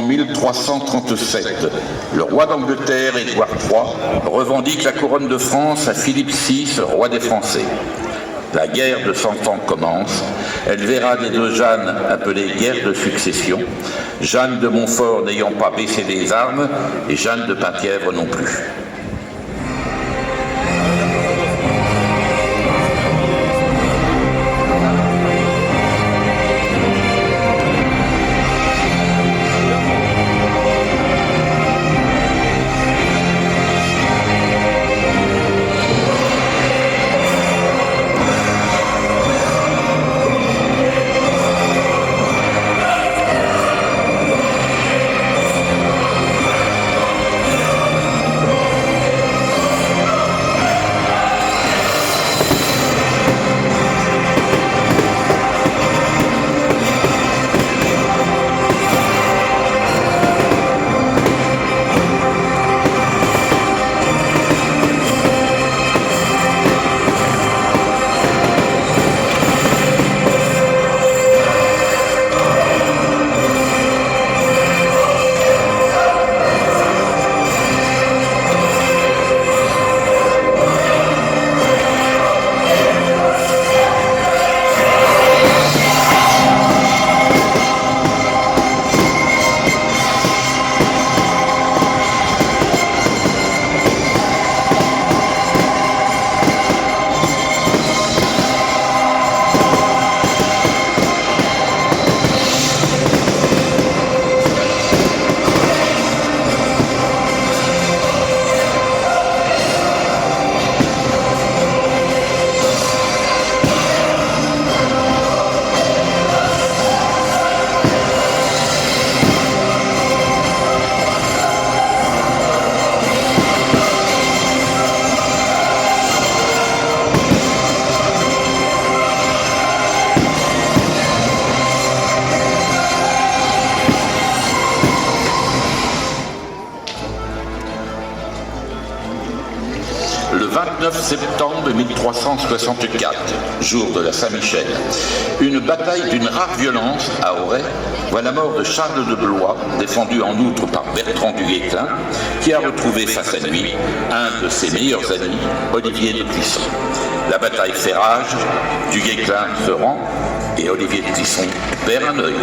En 1337, le roi d'Angleterre, Édouard III, revendique la couronne de France à Philippe VI, roi des Français. La guerre de 100 ans commence. Elle verra les deux Jeannes appelées guerre de succession, Jeanne de Montfort n'ayant pas baissé les armes et Jeanne de Penthièvre non plus. Le 29 septembre 1364, jour de la Saint-Michel, une bataille d'une rare violence à Auray voit la mort de Charles de Blois, défendu en outre par Bertrand du Guesclin, qui a retrouvé face à lui un de ses meilleurs amis, Olivier de Clisson. La bataille fait rage, du Guesclin se rend et Olivier de Clisson perd un œil.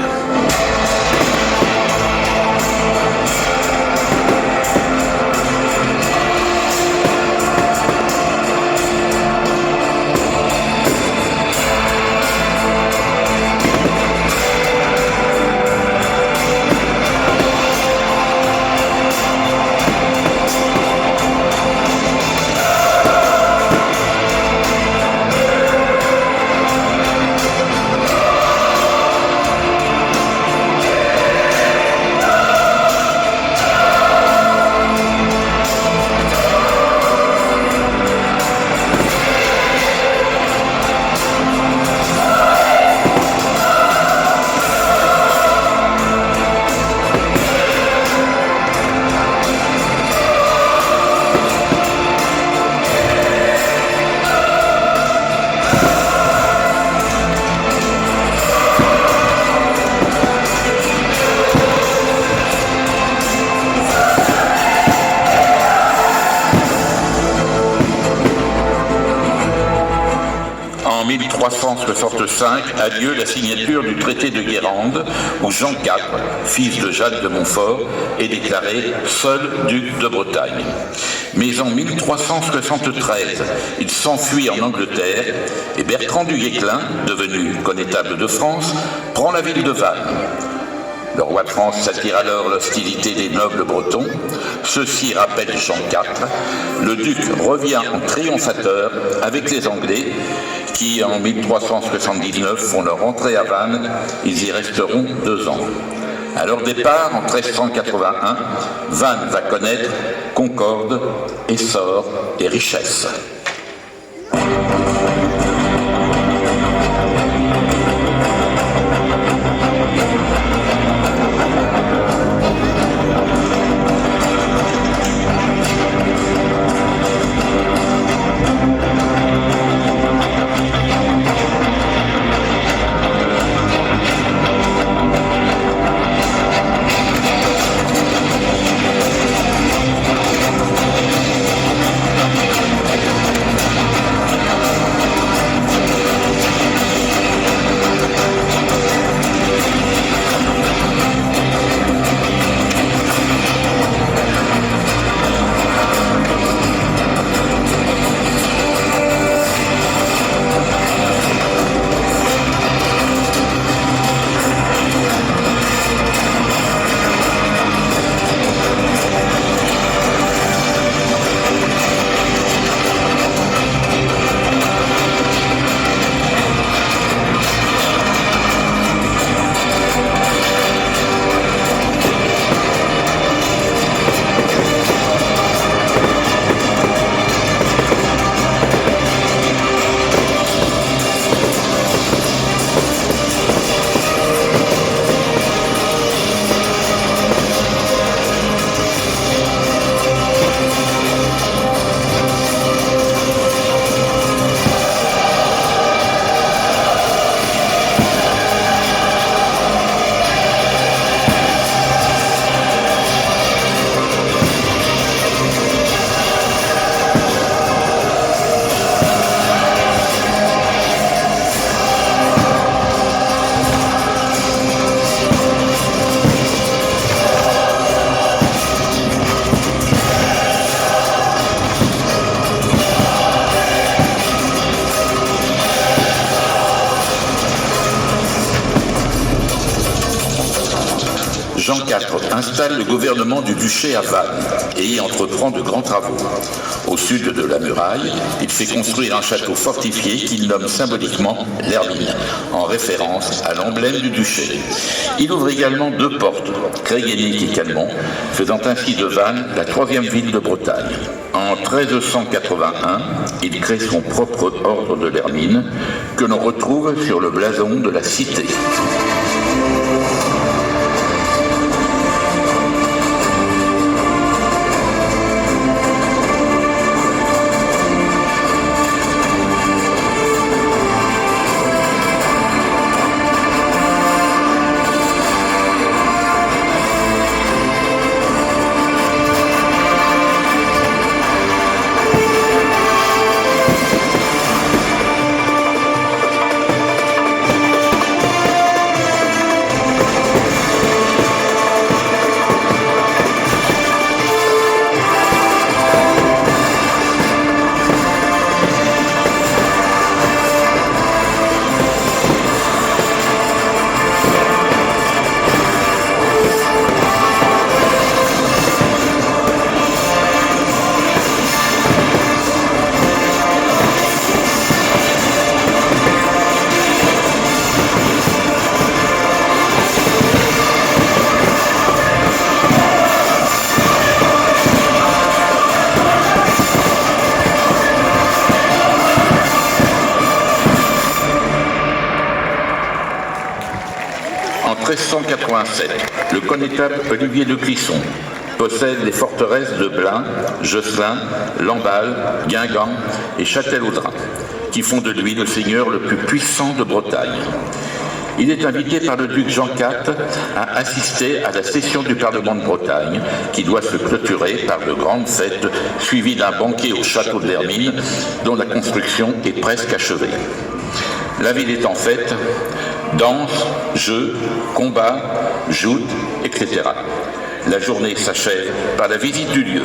En 1365 a lieu la signature du traité de Guérande, où Jean IV, fils de Jeanne de Montfort, est déclaré seul duc de Bretagne. Mais en 1373, il s'enfuit en Angleterre et Bertrand du Guesclin, devenu connétable de France, prend la ville de Vannes. Le roi de France s'attire alors l'hostilité des nobles bretons. Ceux-ci rappellent Jean IV. Le duc revient en triomphateur avec les Anglais qui, en 1379, font leur entrée à Vannes. Ils y resteront 2 ans. À leur départ, en 1381, Vannes va connaître concorde, essor et richesse. IV installe le gouvernement du duché à Vannes et y entreprend de grands travaux. Au sud de la muraille, il fait construire un château fortifié qu'il nomme symboliquement l'Hermine, en référence à l'emblème du duché. Il ouvre également 2 portes, Créguenic et Calmont, faisant ainsi de Vannes la 3e ville de Bretagne. En 1381, il crée son propre ordre de l'Hermine, que l'on retrouve sur le blason de la cité. En 1387, le connétable Olivier de Clisson possède les forteresses de Blain, Josselin, Lamballe, Guingamp et Châtel-Audrin, qui font de lui le seigneur le plus puissant de Bretagne. Il est invité par le duc Jean IV à assister à la session du Parlement de Bretagne, qui doit se clôturer par de grandes fêtes, suivies d'un banquet au château de l'Hermine, dont la construction est presque achevée. La ville est en fête, danse, jeux, combats, joutes, etc. La journée s'achève par la visite du lieu.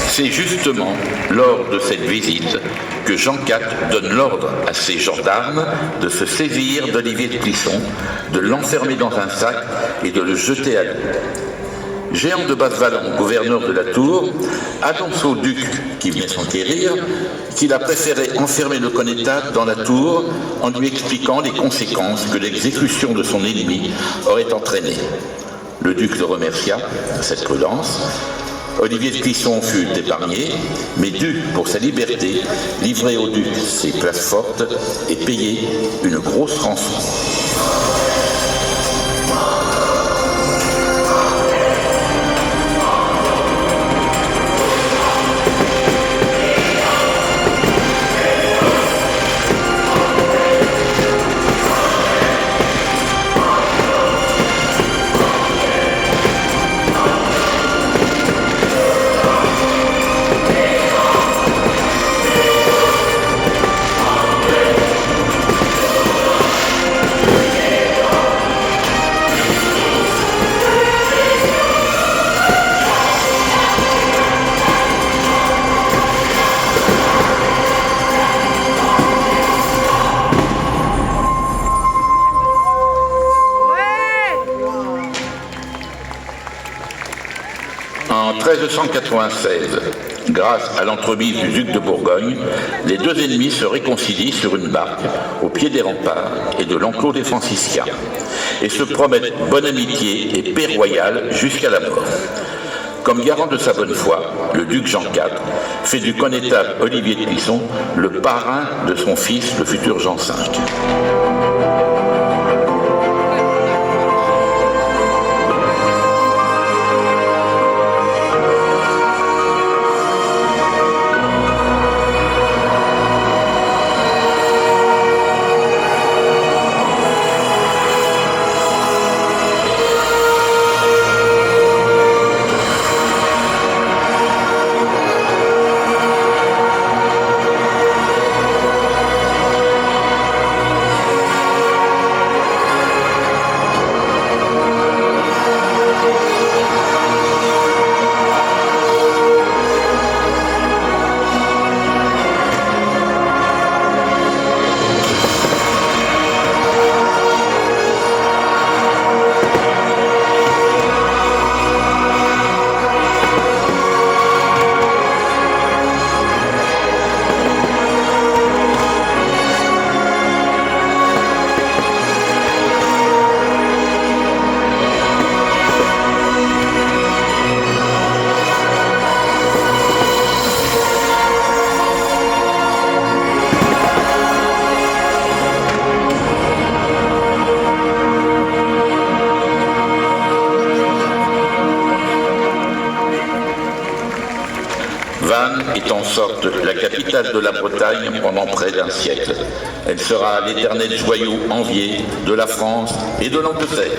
C'est justement lors de cette visite que Jean IV donne l'ordre à ses gendarmes de se saisir d'Olivier de Clisson, de l'enfermer dans un sac et de le jeter à l'eau. Jehan de Basse-Vallon, gouverneur de la Tour, annonce au duc qui venait s'enquérir qu'il a préféré enfermer le connétable dans la tour en lui expliquant les conséquences que l'exécution de son ennemi aurait entraînées. Le duc le remercia de cette prudence. Olivier de Clisson fut épargné, mais dut, pour sa liberté, livrer au duc ses places fortes et payer une grosse rançon. En 1396, grâce à l'entremise du duc de Bourgogne, les deux ennemis se réconcilient sur une barque au pied des remparts et de l'enclos des franciscains et se promettent bonne amitié et paix royale jusqu'à la mort. Comme garant de sa bonne foi, le duc Jean IV fait du connétable Olivier de Clisson le parrain de son fils, le futur Jean V. Vannes est en sorte la capitale de la Bretagne pendant près d'un siècle. Elle sera l'éternel joyau envié de la France et de l'Angleterre.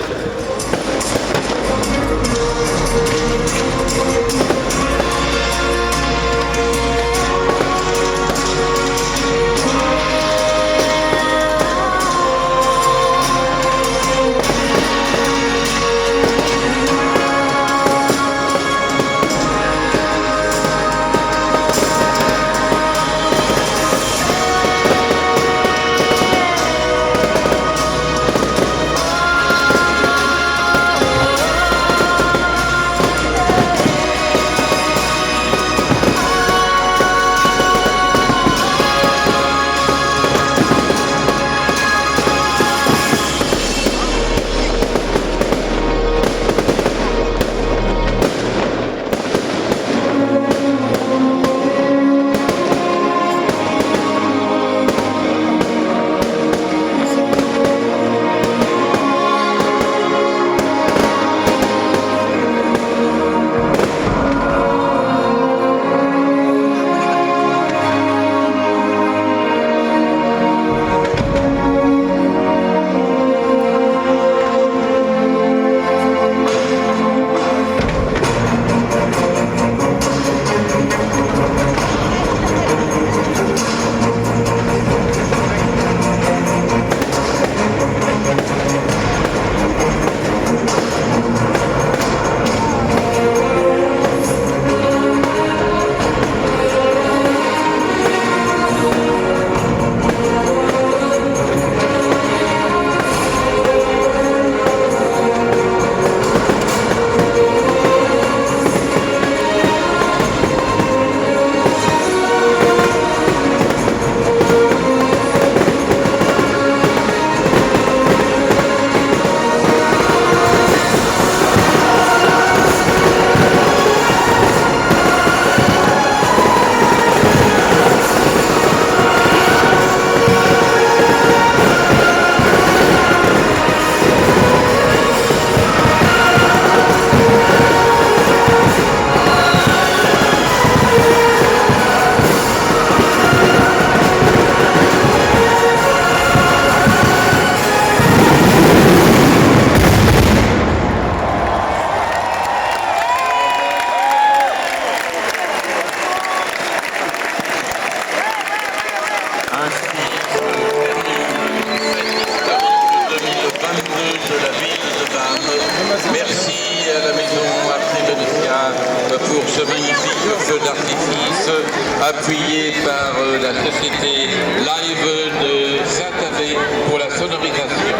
appuyé par la société Live de Saint-Avé pour la sonorisation.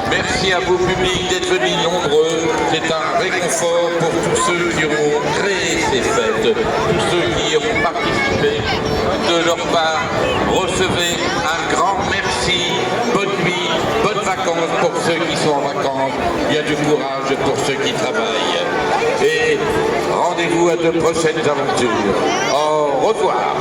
Merci à vous public d'être venus nombreux, c'est un réconfort pour tous ceux qui ont créé ces fêtes, tous ceux qui y ont participé. De leur part, recevez un grand merci, bonne nuit, bonnes vacances pour ceux qui sont en vacances, bien du courage pour ceux qui travaillent. Et rendez-vous à de prochaines aventures. Au revoir.